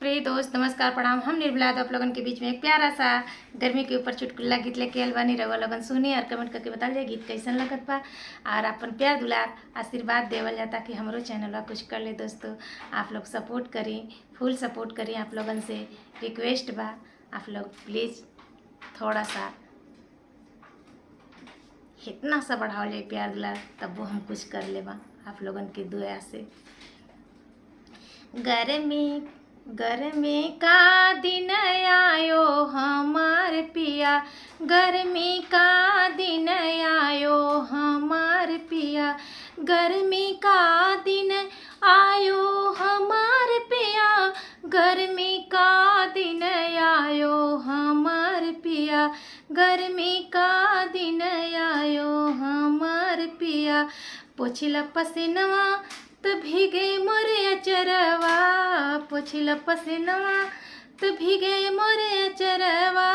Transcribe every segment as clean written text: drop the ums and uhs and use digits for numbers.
प्रिय दोस्त नमस्कार प्रणाम। हम निर्मला आप लोगन के बीच में एक प्यारा सा गर्मी के ऊपर चुटकुला गीत लेके आयल बानी। रउआ लोगन सुनी और कमेंट करके बता जाए गीत कैसन लगत बा और अपन प्यार दुलार आशीर्वाद देवल जाता कि हमरो चैनल कुछ कर ले। दोस्तों आप लोग सपोर्ट करी, फुल सपोर्ट करी। आप लोगन से रिक्वेस्ट बा, आप लोग प्लीज़ थोड़ा सा इतना सा बढ़ाओ जाए प्यार दुलार, तब वो हम कुछ कर ले बा आप लोगन के दुआ से। गर्मी का दिन आयो हमार पिया, गर्मी का दिन आयो हमार पिया, गर्मी का दिन आयो हमार पिया, गर्मी का दिन आयो हमार पिया, गर्मी का दिन आयो हमार पिया। पोछिला पसीनवा तो भीगे मोरे अचरवा, पोछिला पसीनवा तो भीगे मोरे अचरवा,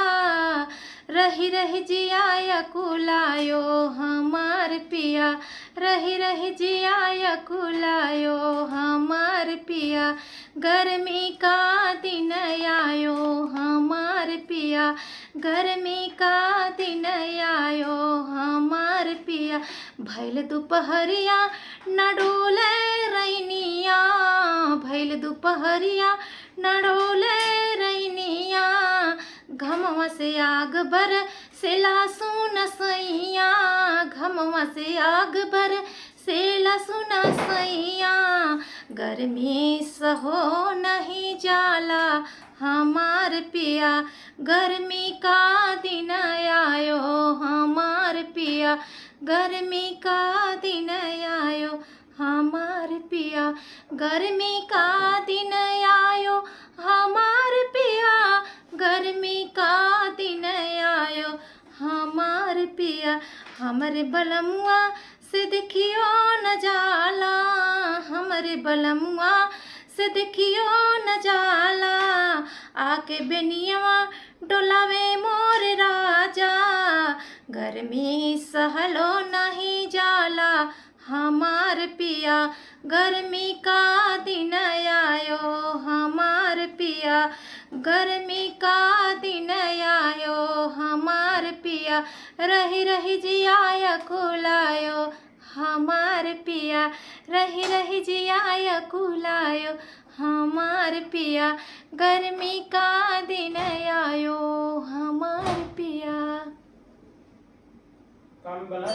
रही रही जिया कुलायो हमार पिया, रही रही जिया कुलायो हमार पिया, गर्मी का दिन आयो हमार पिया, गर्मी का दिन आयो हमार पिया। भैल दोपहरिया न डोले रैनिया, भैल दोपहरिया न डोले रैनिया, घमवा से आग बर से लहसुन सैया, घमवा से आग बर से लहसुन सैया, गर्मी सहो नहीं जाला हमार पिया, गर्मी का दिन आयो हमार पिया, गर्मी का दिन आयो हमार पिया, गर्मी का दिन आयो हमार पिया, गर्मी का दिन आयो हमार पिया। हमरे बलमुआ से देखियो न जाला, हमरे बलमुआ से देखियो न जाला, आके बेनियवा डोलावे मोर राजा, गर्मी सहलो नहीं जाला हमार पिया, गर्मी का दिन आयो हमार पिया, गर्मी का दिन आयो हमार पिया, रही रही जिया कुलायो हमार पिया, रही रही जिया कुलायो हमार पिया, गर्मी का दिन आयो हमार पिया।